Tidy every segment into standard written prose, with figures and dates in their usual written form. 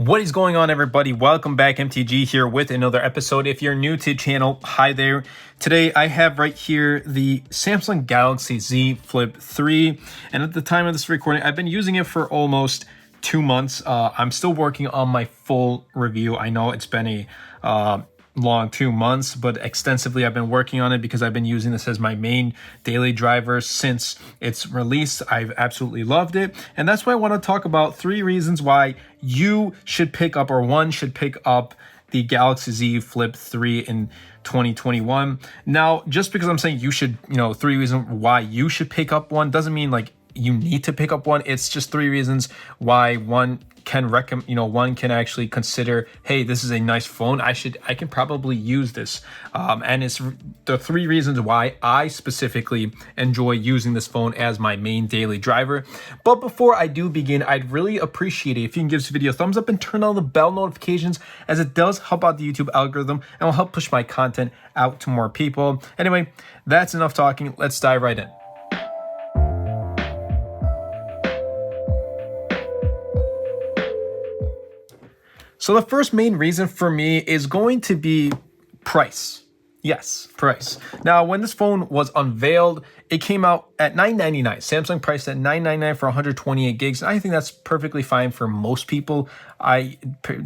What is going on, everybody? Welcome back. MTG here with another episode. If you're new to the channel, hi there. Today I have right here the Samsung Galaxy Z Flip 3, and at the time of this recording I've been using it for almost 2 months. I'm still working on my full review. I know it's been a long 2 months, but extensively I've been working on it because I've been using this as my main daily driver since its release. I've absolutely loved it, and that's why I want to talk about 3 reasons why you should pick up, or one should pick up, the Galaxy Z Flip 3 in 2021. Now, just because I'm saying you should, 3 reasons why you should pick up one doesn't mean like you need to pick up one. It's just 3 reasons why one can one can actually consider, hey, this is a nice phone. I can probably use this. And it's the 3 reasons why I specifically enjoy using this phone as my main daily driver. But before I do begin, I'd really appreciate it if you can give this video a thumbs up and turn on the bell notifications, as it does help out the YouTube algorithm and will help push my content out to more people. Anyway, that's enough talking. Let's dive right in. So the first main reason for me is going to be price. Yes, price. Now, when this phone was unveiled, it came out at $999. Samsung priced at $999 for 128 gigs. And I think that's perfectly fine for most people. I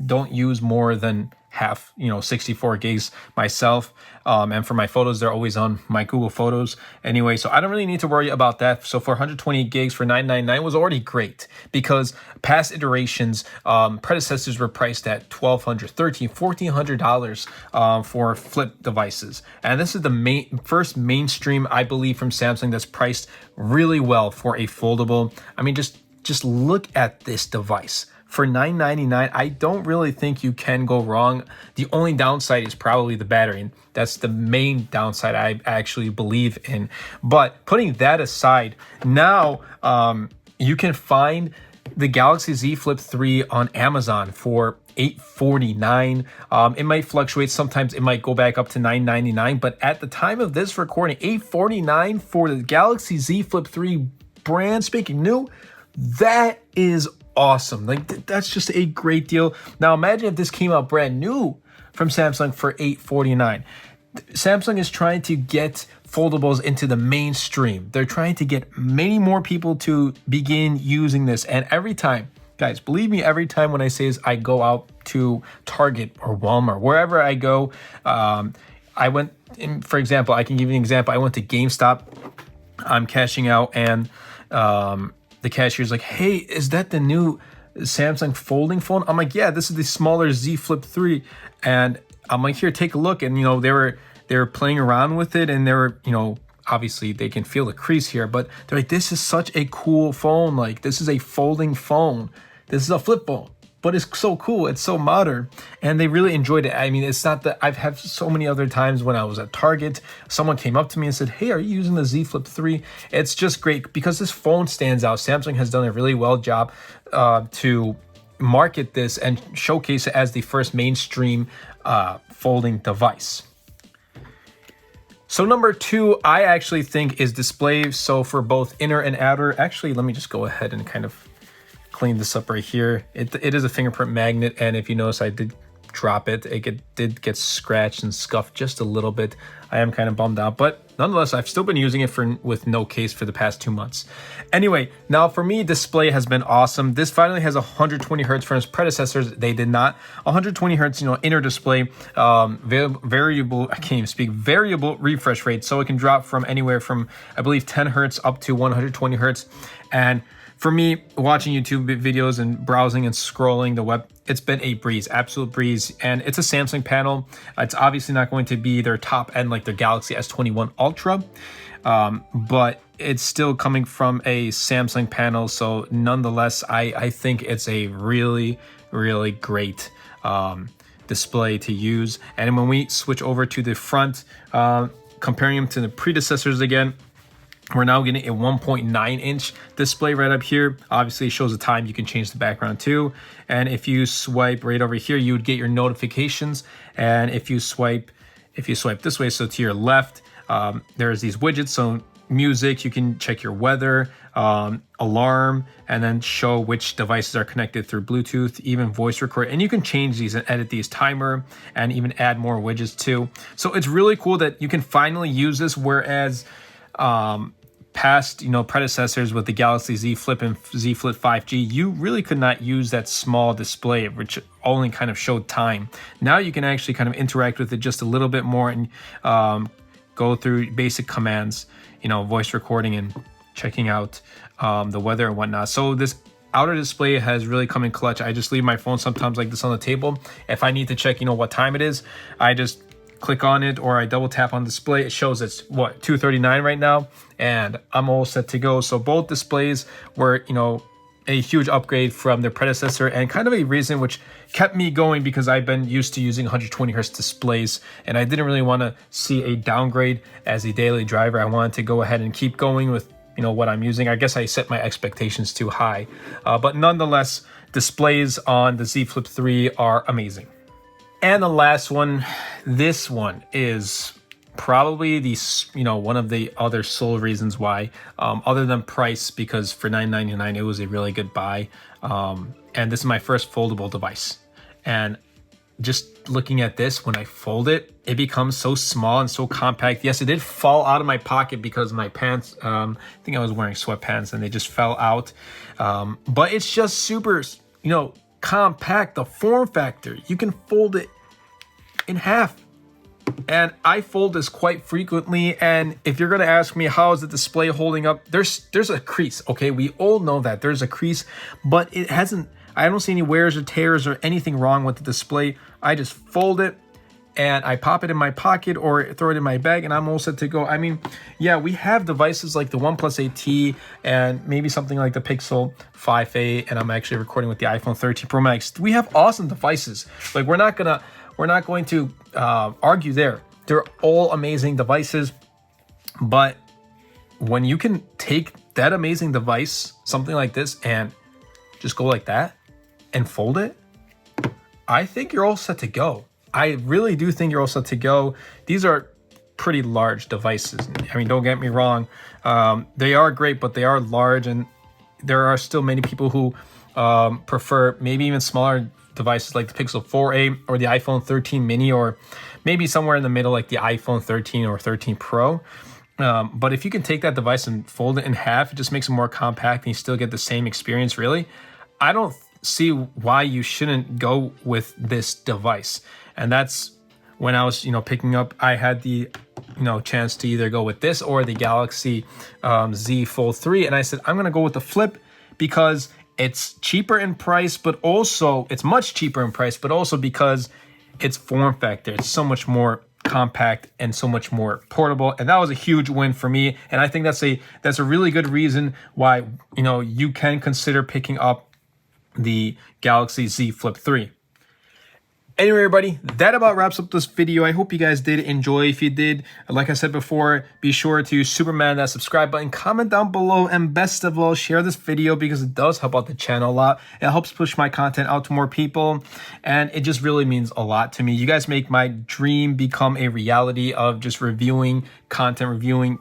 don't use more than half, 64 gigs myself. And for my photos, they're always on my Google Photos anyway, so I don't really need to worry about that. So for 120 gigs for $999 was already great, because past iterations, predecessors were priced at $1,200, $1,300, $1,400 for flip devices. And this is the first mainstream, I believe, from Samsung that's priced really well for a foldable. I mean, just look at this device. For $999, I don't really think you can go wrong. The only downside is probably the battery, and that's the main downside I actually believe in. But putting that aside, now you can find the Galaxy Z Flip 3 on Amazon for $849. It might fluctuate. Sometimes it might go back up to $999, but at the time of this recording, $849 for the Galaxy Z Flip 3, brand spanking new. That is awesome. Like, that's just a great deal. Now imagine if this came out brand new from Samsung for $849. Samsung is trying to get foldables into the mainstream. They're trying to get many more people to begin using this. And every time, guys, believe me, every time when I say this, I go out to Target or Walmart, wherever I go. I went in, for example, I can give you an example. I went to GameStop. I'm cashing out, and the cashier's like, hey, is that the new Samsung folding phone? I'm like, yeah, this is the smaller Z Flip 3. And I'm like, here, take a look. And, they were playing around with it, and they were, obviously they can feel the crease here, but they're like, this is such a cool phone. Like, this is a folding phone. This is a flip phone, but it's so cool. It's so modern, and they really enjoyed it. I mean, it's not that I've had so many other times when I was at Target, someone came up to me and said, hey, are you using the Z Flip 3? It's just great because this phone stands out. Samsung has done a really well job to market this and showcase it as the first mainstream folding device. So number 2, I actually think, is display. So for both inner and outer, actually, let me just go ahead and kind of clean this up right here. It is a fingerprint magnet, and if you notice, I did drop it. It did get scratched and scuffed just a little bit. I am kind of bummed out, but nonetheless, I've still been using it with no case for the past 2 months. Anyway, now for me, display has been awesome. This finally has 120 hertz. For its predecessors, they did not. 120 hertz, inner display, variable, I can't even speak, variable refresh rate. So it can drop from anywhere from, I believe, 10 hertz up to 120 hertz. And for me, watching YouTube videos and browsing and scrolling the web, it's been a breeze, absolute breeze. And it's a Samsung panel. It's obviously not going to be their top end like the Galaxy S21 Ultra, but it's still coming from a Samsung panel. So nonetheless, I think it's a really, really great display to use. And when we switch over to the front, comparing them to the predecessors again, we're now getting a 1.9 inch display right up here. Obviously, it shows the time. You can change the background too. And if you swipe right over here, you would get your notifications. And if you swipe this way, so to your left, there's these widgets. So music, you can check your weather, alarm, and then show which devices are connected through Bluetooth, even voice record. And you can change these and edit these, timer, and even add more widgets too. So it's really cool that you can finally use this, whereas past predecessors with the Galaxy Z Flip and Z Flip 5G, you really could not use that small display which only kind of showed time. Now you can actually kind of interact with it just a little bit more and go through basic commands, voice recording and checking out the weather and whatnot. So this outer display has really come in clutch. I just leave my phone sometimes like this on the table. If I need to check what time it is, I just click on it or I double tap on display. It shows it's 2:39 right now, and I'm all set to go. So both displays were a huge upgrade from their predecessor, and kind of a reason which kept me going, because I've been used to using 120 hertz displays and I didn't really want to see a downgrade as a daily driver. I wanted to go ahead and keep going with what I'm using. I guess I set my expectations too high, but nonetheless, displays on the Z Flip 3 are amazing. And the last one, this one is probably the one of the other sole reasons why, other than price, because for $9.99 it was a really good buy. And this is my first foldable device, and just looking at this, when I fold it, it becomes so small and so compact. Yes, it did fall out of my pocket because my pants, I think I was wearing sweatpants and they just fell out. But it's just super, compact. The form factor, you can fold it in half. And I fold this quite frequently. And if you're going to ask me, how is the display holding up? There's a crease. Okay, we all know that there's a crease, but it hasn't, I don't see any wears or tears or anything wrong with the display. I just fold it and I pop it in my pocket or throw it in my bag and I'm all set to go. I mean, yeah, we have devices like the OnePlus 8T and maybe something like the Pixel 5a, and I'm actually recording with the iPhone 13 Pro Max. We have awesome devices. Like, we're not going to argue there. They're all amazing devices, but when you can take that amazing device, something like this, and just go like that and fold it, I think you're all set to go. I really do think you're all set to go. These are pretty large devices. I mean, don't get me wrong. They are great, but they are large, and there are still many people who prefer maybe even smaller devices like the Pixel 4a or the iPhone 13 mini, or maybe somewhere in the middle like the iPhone 13 or 13 Pro. But if you can take that device and fold it in half, it just makes it more compact and you still get the same experience, really. I don't see why you shouldn't go with this device. And that's when I was, picking up, I had the, chance to either go with this or the Galaxy Z Fold 3. And I said, I'm going to go with the Flip because it's cheaper in price, but also it's much cheaper in price, but also because its form factor, it's so much more compact and so much more portable. And that was a huge win for me. And I think that's a really good reason why, you can consider picking up the Galaxy Z Flip 3. Anyway, everybody, that about wraps up this video. I hope you guys did enjoy. If you did, like I said before, be sure to Superman that subscribe button, comment down below, and best of all, share this video because it does help out the channel a lot. It helps push my content out to more people, and it just really means a lot to me. You guys make my dream become a reality of just reviewing content, reviewing,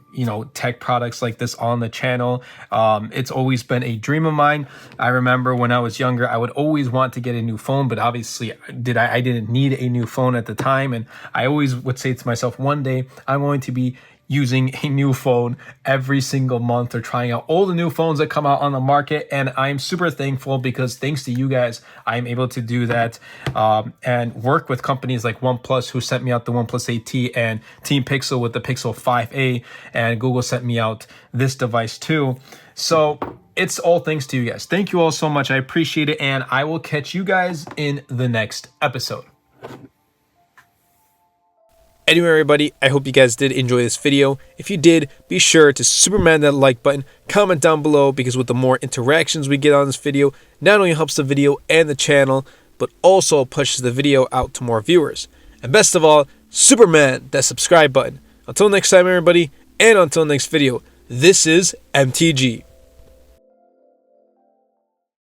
tech products like this on the channel. It's always been a dream of mine. I remember when I was younger, I would always want to get a new phone, but obviously I didn't need a new phone at the time. And I always would say to myself, one day I'm going to be using a new phone every single month or trying out all the new phones that come out on the market. And I'm super thankful because thanks to you guys, I'm able to do that and work with companies like OnePlus, who sent me out the OnePlus 8T, and Team Pixel with the Pixel 5a, and Google sent me out this device too. So it's all thanks to you guys. Thank you all so much. I appreciate it. And I will catch you guys in the next episode. Anyway, everybody, I hope you guys did enjoy this video. If you did, be sure to Superman that like button, comment down below, because with the more interactions we get on this video, not only helps the video and the channel, but also pushes the video out to more viewers. And best of all, Superman that subscribe button. Until next time, everybody, and until next video, this is MTG.